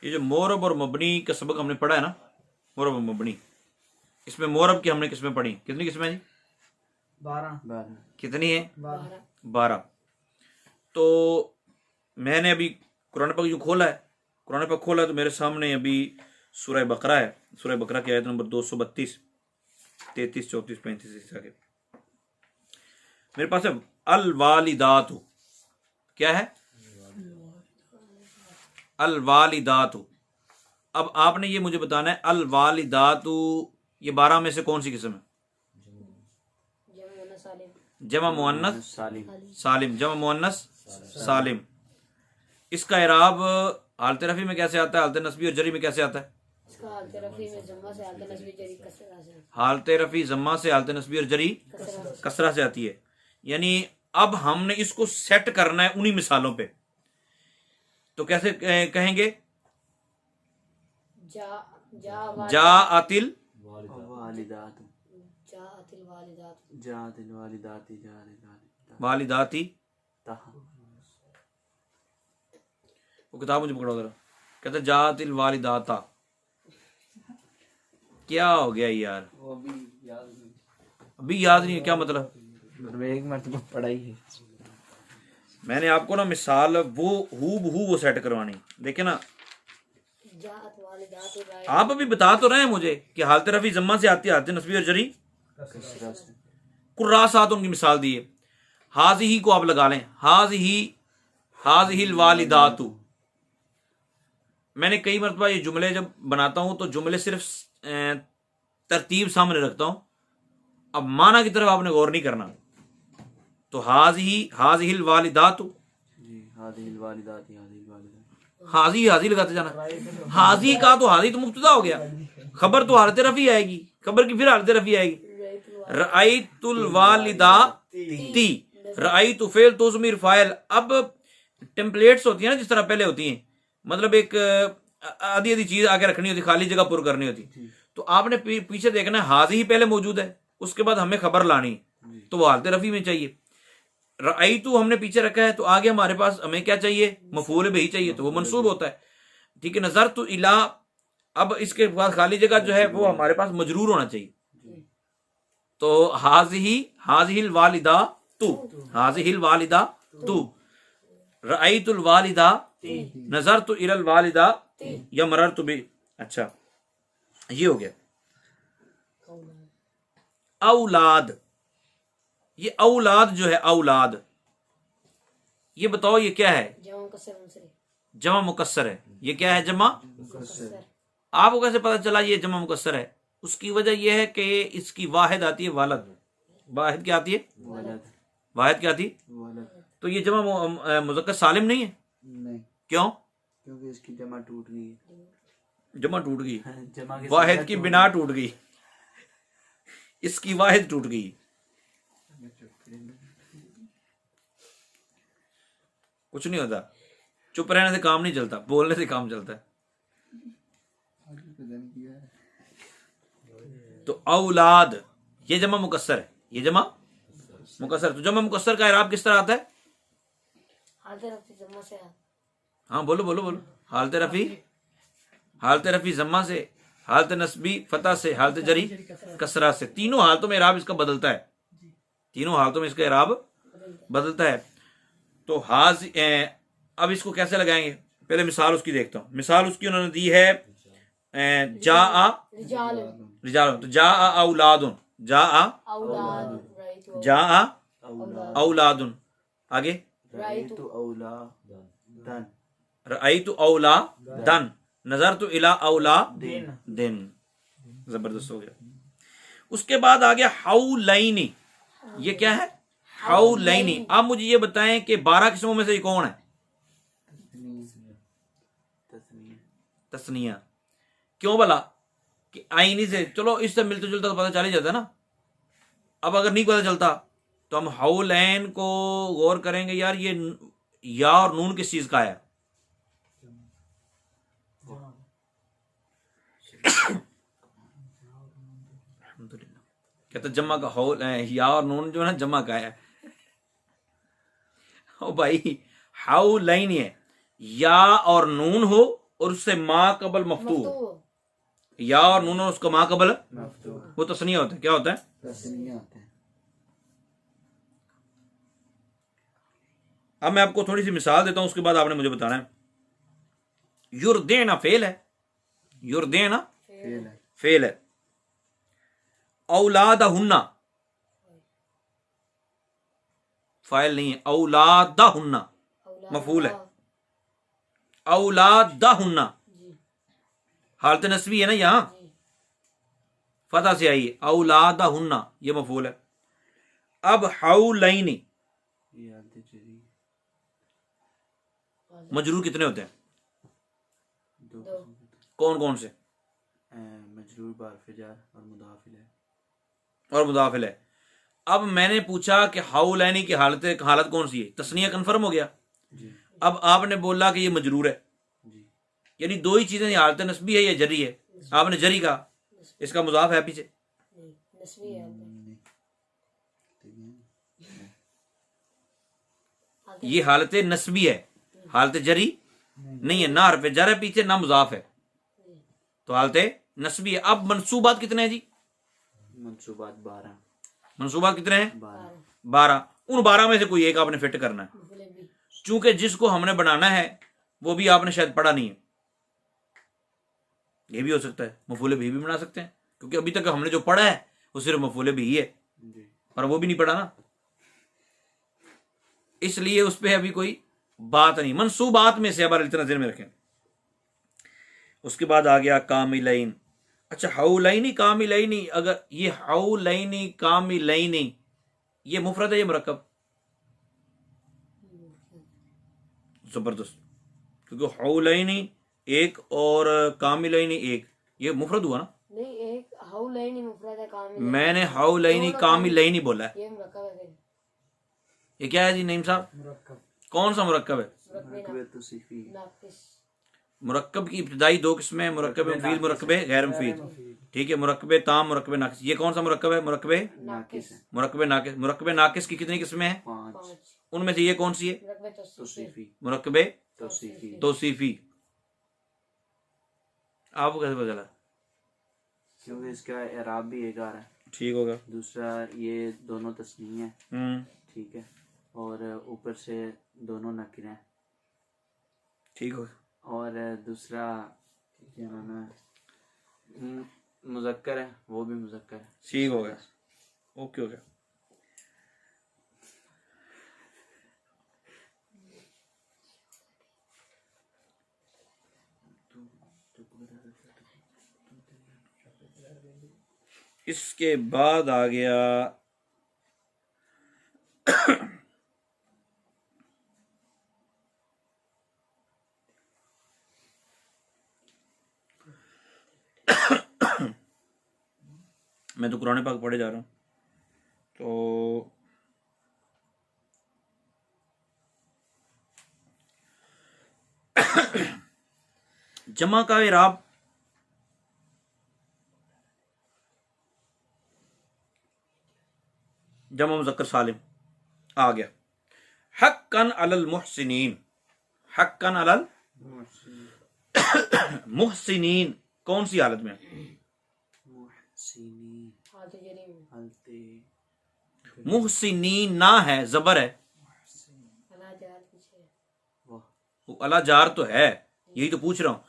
ये जो मोरब और मबनी का सबक हमने पढ़ा है ना, मोरब और मबनी, इसमें मोरब की हमने किस्में पढ़ी। कितनी किस्में जी? 12। कितनी है? 12। 12। तो मैंने अभी कुरान पाक जो खोला है, कुरान पाक खोला है तो मेरे सामने अभी सूरह बकरा है। सूरह बकरा की आयत नंबर 232, 33, 34, 35 इस तरह के मेरे पास है। अल वालिदातु, क्या है? अल वालिदातु। अब आपने ये मुझे बताना है अल वालिदातु ये 12 में से कौन सी किस्म है? जमा मुअन्नस सालिम, जमा मुअन्नस सालिम। इसका इराब हालत रफी में कैसे आता है, हालत नस्बी और जरी में कैसे आता है? हालत रफी जम्मा से हालत नस्बी जरी कसरा से, हालत रफी जम्मा से, हालत नस्बी और जरी कसरा से आती है। यानी अब हमने इसको सेट करना है उन्हीं मिसालों पे। तो कैसे कहेंगे? जा आतिल वालिदाती। वो किताब मुझे पकड़ो जरा। कहते जातिल वालिदाता। क्या हो गया यार? अभी याद नहीं है क्या मतलब? एक मरतबा पढ़ाई है मैंने आपको ना मिसाल वो हूबहू वो सेट करवानी। देखे ना, आप अभी बता तो रहे हैं मुझे कि हालत रफी जम्मा से आती है, हालत नस्बी और जरी कुर्रा साथ उनकी मिसाल दी है। हाजी ही को आप लगा लें, हाजी वालिदातु। मैंने कई मरतबा ये जुमले जब बनाता हूं तो जुमले सिर्फ तरतीब सामने रखता हूं, अब माना की तरफ आपने गौर नहीं करना। तो हाजी वालिदातु, हाजी लगाते जाना। हाजी का तो हाजी तो मुब्तदा हो गया, खबर तो हालत रफी आएगी, खबर की फिर हालत रफी आएगी। रअयतुल वालिदाती, रअयतु फेल तो ज़मीर फाइल। अब टेम्पलेट्स होती है ना जिस तरह पहले होती हैं, मतलब एक आधी आधी चीज आगे रखनी होती, खाली जगह पूरी करनी होती। तो आपने पीछे देखना है हाजी ही पहले मौजूद है, उसके बाद हमें खबर लानी, तो वो हालत रफी में चाहिए। रअयतु हमने पीछे रखा है, तो आगे हमारे पास हमें क्या चाहिए? मफूल बिही चाहिए, तो वो मंसूब होता है। ठीक है, नज़रतु इला। अब इसके बाद खाली जगह जो है वो हमारे पास मजरूर होना चाहिए। तो हाजिहिल वालिदा तू, हाजिहिल वालिदा तू, रअयतुल वालिदा, नज़रतु इलल वालिदा या मररतु बि। अच्छा, ये हो गया। औलाद, ये औलाद जो है, औलाद, ये बताओ ये क्या है? जमा मुकस्सर है। ये क्या है? जमा मुकस्सर। आपको कैसे पता चला ये जमा मुकस्सर है? उसकी वजह यह है कि इसकी वाहिद आती है वालद। वाहिद क्या आती है? वाहिद क्या आती है? तो ये जमा मुज़क्कर सालिम नहीं है। नहीं, क्यों? क्योंकि इसकी जमा टूट गई है। जमा टूट गई, वाहिद की बिना टूट गई, इसकी वाहिद टूट गई। कुछ नहीं होता, चुप रहने से काम नहीं चलता, बोलने से काम चलता है। तो औलाद ये जमा मुकस्सर है, ये जमा मुकस्सर। तो जमा मुकस्सर का इराब किस तरह आता है? हाँ बोलो बोलो बोलो। हालत रफी जम्मा से, हालत नस्बी फतह से, हालत जरी कसरा से। तीनों हालतों में इराब इसका बदलता है, तीनों हालतों में इसका इराब बदलता है। तो अब इसको कैसे लगाएंगे? पहले मिसाल उसकी देखता हूं। मिसाल उसकी उन्होंने दी है जा आ रिजाल, तो जा आ औलादुन, जा आ औलादुन। आगे रअयतु औलादन, नज़रतु इला औलादिन। जबरदस्त हो गया। उसके बाद आ गया हौलैनी। ये क्या है? हौलैनी। आप मुझे ये बताएं कि 12 किस्मों में से ये कौन है? तस्निया। क्यों भला? कि आईनी से, चलो इससे मिलता जुलता तो पता चल ही जाता है ना। अब अगर नहीं पता चलता तो हम हौलैन को गौर करेंगे, यार ये या और नून किस चीज का है? कहते जमा का हौल, या और नून जो है ना जमा का है। ओ भाई, हौलैन है, या और नून हो और उससे माँ कबल मफतू हो, मफ्तू या और नून और उसका माँ कबल मफ्तूह वो तस्निया होता है। क्या होता है? तस्नीया होते हैं। अब मैं आपको थोड़ी सी मिसाल देता हूं, उसके बाद आपने मुझे बताना है। युरदेना फेल है, युरदेना फेल है। फेल है। औलादहुन्ना फाइल नहीं है, औलादहुन्ना औलाद मफूल है। औलादहुन्ना जी हालत नस्बी है ना, यहां जी फतह से आई है। औलादहुन्ना ये मफूल है। अब हौलैनी ये आदि जरी मजरूर कितने होते हैं? दो दो। किस्म के होते कौन कौन से? हैं। मजरूर बारफ जार और मुदाफिल है। और मुदाफिल है। अब मैंने पूछा कि हौलैनी की हालत कौन सी है? तस्निया कंफर्म हो गया। जी अब आपने बोला कि ये मजरूर है, जी यानी दो ही चीजें, हालत नस्बी है या जरी है। आपने जरी कहा, इसका मुजाफ है पीछे। नहीं नस्बी है नहीं ठीक है। आगे ये हालत नस्बी है, हालत जरी नहीं है। ना हरफ जर है पीछे, ना मुजाफ है, तो हालत नस्बी है। अब मंसूबात कितने हैं जी? मंसूबात 12 मंसूबात कितने हैं? 12 12। उन 12 में से कोई एक आपने फिट करना है, मफूले भी चूंकि जिसको हमने बनाना है वो भी आपने शायद पढ़ा नहीं है। ये भी हो सकता है, मफूले भी बना सकते हैं, क्योंकि अभी तक हमने जो पढ़ा है वो सिर्फ मफूले भी ही है, जी पर वो भी नहीं पढ़ा ना, इसलिए उस पर अभी कोई बात नहीं। मंसूबात में से अब इतना ध्यान में रखें। उसके बाद आ गया कामिलैन। अच्छा, हौलैनी कामिलैनी, अगर ये हौलैनी कामिलैनी ये मुफरद है या मुरक्कब? जबरदस्त, क्योंकि हौलैनी एक और कामिलैनी एक, ये मुफरद हुआ ना। नहीं एक हौलैनी मुफरद है कामिल मैंने हौलैनी कामिलैनी बोला है। ये मुरक्कब है फिर ये क्या है जी नईम साहब? मुरक्कब कौन सा मुरक्कब है? मुरक्कब तौसीफी नाकिस मुरक्कब की इब्तदाई दो किस्में, मुरक्कब मुफीद, मुरक्कब गैर मुफीद। ठीक है, मुरक्कब ताम, मुरक्कब नाकिस। ये कौन सा मुरक्कब है? मुरक्कब नाकिस है। मुरक्कब नाकिस। मुरक्कब नाकिस की कितनी किस्में हैं? 5 पाँच उनमें से ये कौन सी है? मुरक्कब तौसीफी तौसीफी मुरक्कब तौसीफी तौसीफी। आपको कैसे पता चला? क्योंकि इसका एराब भी एक आ रहा है। ठीक होगा। दूसरा ये दोनों तस्नीह है, ठीक है, और ऊपर से दोनों नकीरें हैं। ठीक होगा। और दूसरा क्या नाम है, मुज़क्कर है, वो भी मुज़क्कर है। ठीक हो गया, ओके हो गया। इसके बाद आ गया मैं तो कुरान पाक पढ़े जा रहा हूँ, तो जमा का इराब जमा मुज़क्कर सालिम आ गया। हक्कन अलल मुहसिनीन, हक्कन अलल मुहसिनीन कौन सी हालत में? मुहसिनीन हालत जरी में हलते मुहसिनीन ना है, जबर है, अला जार पीछे वाह वो अला जार तो है, यही तो पूछ रहा हूँ।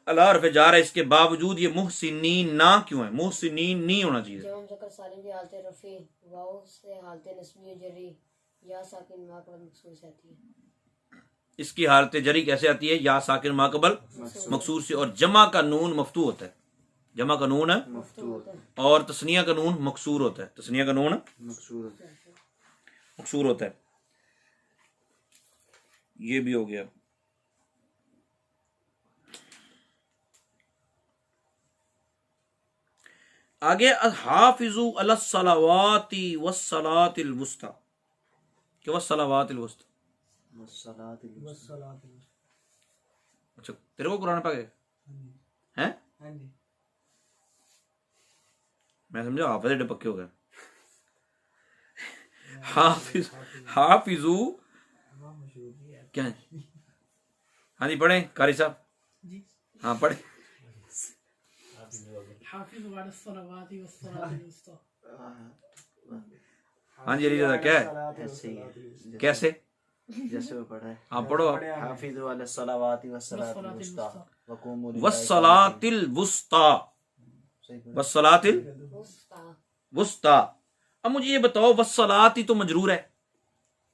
अला हरफ जार है, इसके बावजूद ये मुहसिनीन ना क्यों है? मुहसिनीन नहीं होना चाहिए। जमा मुज़क्कर सालिम की हालत रफ़ी वाव से हालत नस्बी जरी या साकिन मा कबल मकसूर से आती है। इसकी हालत जरी कैसे आती है? या साकिन माकबल मकसूर से, और जमा का नून मफ्तू होता है, जमा का नून मफ्तूह और तस्निया का नून मकसूर होता है, तस्निया का नून मकसूर मकसूर होता है। ये भी हो गया। आगे हाफिजू अलस सलावाती वस्सलातिल वुस्ता, क्या वस्सलावातिल वुस्ता? वस्सलात अच्छा, तेरे को कुरान पाक है? मैं समझा हाफिज एडे पक्के हो गए। हाफिजू क्या है? हाँ जी पढ़े कारी साहब। जी हाँ पढ़े। हाफिज़ वाला सलावाती व सलातिल वुस्ता। हाँ जी अली रज़ा, क्या है, ऐसे ही है कैसे, जैसे वो पढ़ा है। आप पढ़ो आप। हाफिज़ु अला सलावाति व सलातिल वुस्ता वक़ूमु लिल्लाहि वस्सलातिल वुस्ता, वस्सलातिल मुस्ता वुस्ता। अब मुझे ये बताओ, वस्सलाती तो मजरूर है,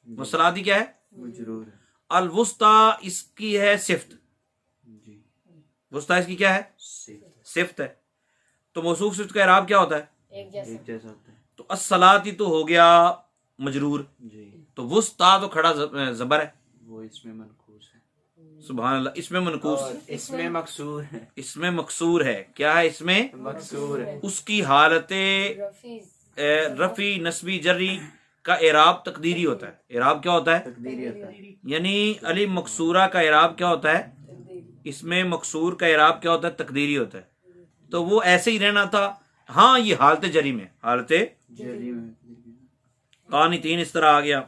वस्सलाती क्या है, मजरूर है। अल वुस्ता इसकी है सिफ्त, जी वुस्ता इसकी क्या है, सिफ्त सिफ्त है। तो मौसूफ सिफ्त का इराब क्या होता है, एक जैसा एक जैसा होता है। तो अस्सलाती तो हो गया मजरूर, जी तो वुस्ता तो खड़ा जबर है, वो इसमें मनकूस है सुभान अल्लाह। इसमें मनकूस, और इसमें मकसूर है। इसमें मकसूर है, क्या है इसमें, मकसूर है। उसकी हालत रफीज रफी नस्बी जर्री का इराब तकदीरी होता है। इराब क्या होता है, तकदीरी होता है। यानी अली मकसूरा का इराब क्या होता है, इसमें मकसूर का इराब क्या होता है, तकदीरी होता है। तो वो ऐसे ही रहना था। हाँ ये हालत जरी में, हालत जरी में कानितीन इस तरह आ गया।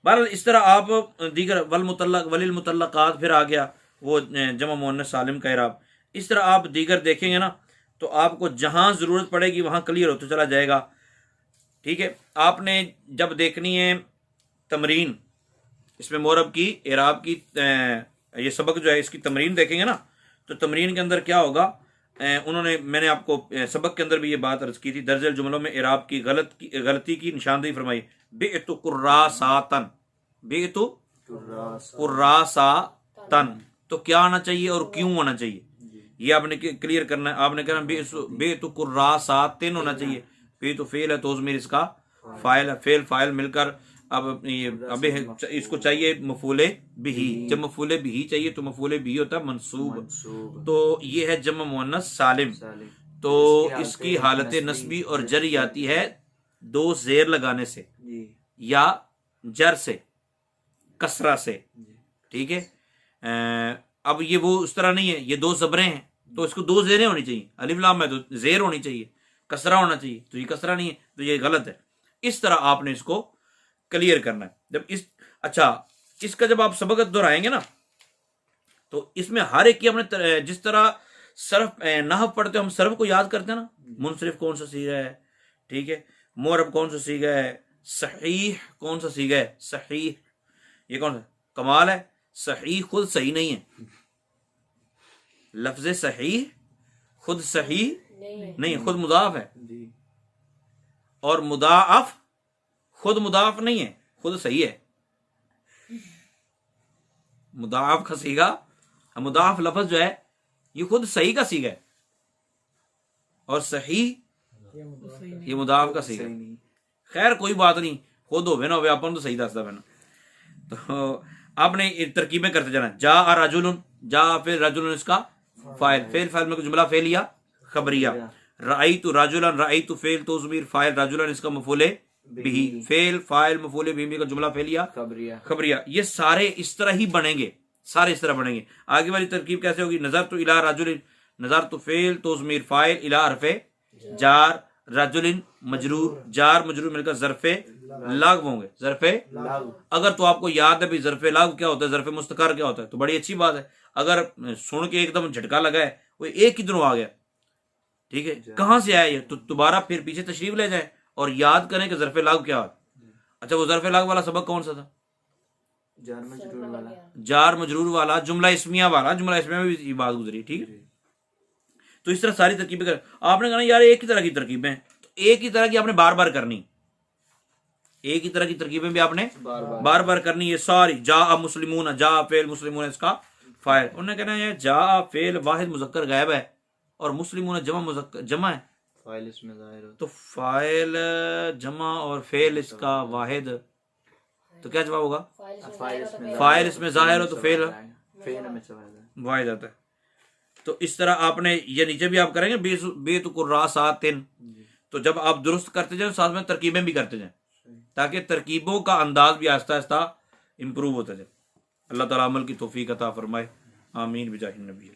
बहरहाल इस तरह आप दीगर वल मुतल्लक वलिल मुतल्लकात, फिर आ गया वो जमा मुअन्नस सालिम का इराब। इस तरह आप दीगर देखेंगे ना तो आपको जहां जरूरत पड़ेगी वहां क्लियर होता चला जाएगा। ठीक है, आपने जब देखनी है तमरीन, इसमें मोरब की इराब की ये सबक जो है इसकी तमरीन देखेंगे ना, तो तमरीन के अंदर क्या होगा, मैंने आपको सबक के अंदर भी ये बात अर्ज की थी, दर्जल जुमलों में इराब की गलती की निशानदेही फरमाई। बेतु कुर्रासातन, बेतु कुर्रासातन, तो क्या आना चाहिए और क्यों आना चाहिए, ये आपने क्लियर करना है। आपने कहना बेतु कुर्रासातिन होना चाहिए। बे तो फेल है तो उसमें इसका फाइल है, फेल फाइल मिलकर अब ये अबे इसको चाहिए मफूले बिही। जब मफूले बिही चाहिए तो मफूले बिही होता है मंसूब। तो ये है जमा मुअन्नस सालिम, तो इसकी हालत नस्बी और जरी आती है दो जेर लगाने से या जर से, कसरा से। ठीक है, अब ये वो उस तरह नहीं है, ये दो जबरें हैं तो इसको दो जेरें होनी चाहिए, अलिफ लाम है तो जेर होनी चाहिए, कसरा होना चाहिए, तो ये कसरा नहीं है तो ये गलत है। इस तरह आपने इसको क्लियर करना है। जब इस अच्छा इसका जब आप सबक दोहराएंगे ना तो इसमें हर एक की अपने जिस तरह सर्फ नहव पढ़ते हम सर्फ को याद करते हैं ना, मुनसरिफ कौन सा सीगा है, ठीक है, मोरब कौन सा सीगा है, सहीह कौन सा सीगा है, सहीह ये कौन सा, कमाल है, सही खुद सही नहीं है, लफ्ज सही खुद सही नहीं, खुद मुदाफ है, और मुदाफ खुद मुदाफ नहीं है, खुद सही है। मुदाफ का सीगा, मुदाफ लफ्ज जो है ये खुद सही का सीगा है, और सही ये मुदाफ का सीगा। खैर कोई बात नहीं, खुद हो ना हो अपन तो सही दसदा मैंने। तो आपने तरकीबें करते जाना। जा राजुलन, जा फिर राजुलन इसका फाइल, फेल फाइल में जुमला फेलिया खबरिया। राई तो राजुलन, राई तो फेल तो ज़मीर फाइल, राजुलन इसका मफूले बिही, फेल फाइल मफूले बिही का जुमला फेलिया खबरिया। ये सारे इस तरह ही बनेंगे, सारे इस तरह बनेंगे। आगे वाली तरकीब कैसे होगी, नजर तो इला राजुलिन, नजर तो फेल तो ज़मीर फाइल, इला हरफे जार, राजुलिन मजरूर, जार मजरूर मिलकर जरफे लाग होंगे, जरफे अगर तो आपको याद है भी जरफे लाग क्या होता है, जरफे मुस्तकर क्या होता है, तो बड़ी अच्छी बात है। अगर सुन के एकदम झटका लगा है वो एक किधरों आ गया, ठीक है, कहां से आया ये, तो दोबारा फिर पीछे तशरीफ ले जाए और याद करें कि जरफे लाग क्या होता। अच्छा वो जरफे लाग वाला सबक कौन सा था, जार मजरूर वाला, जुमला इस्मिया वाला, जुमला इस्मिया में भी बात गुजरी। ठीक है, तो इस तरह सारी तरकीबें कर, आपने कहा यार एक ही तरह की तरकीबें, तो एक ही तरह की आपने बार बार करनी, एक ही तरह की तरकीबें भी आपने बार बार करनी है सारी। जा मुस्लिमून, जा फेल मुस्लिमून इसका फाइल, उन्होंने कहना है जा फेल वाहिद मुजक्कर गायब है और मुस्लिमून जमा मुजक्कर जमा है, फाइल इसमें जाहिर हो, तो फाइल जमा और फेल इसका वाहिद, तो क्या जवाब होगा, फाइल इसमें जाहिर हो तो फेल वाहिद आता है। तो इस तरह आपने ये नीचे भी आप करेंगे बेतुकुर्रासातिन, तो जब आप दुरुस्त करते जाए साथ में तरकीबें भी करते जाए ताकि तरकीबों का अंदाज भी आहिस्ता आहिस्ता इंप्रूव होता जाए। अल्लाह ताला अमल की तौफीक अता फरमाए, आमीन बिजाहिन नबी।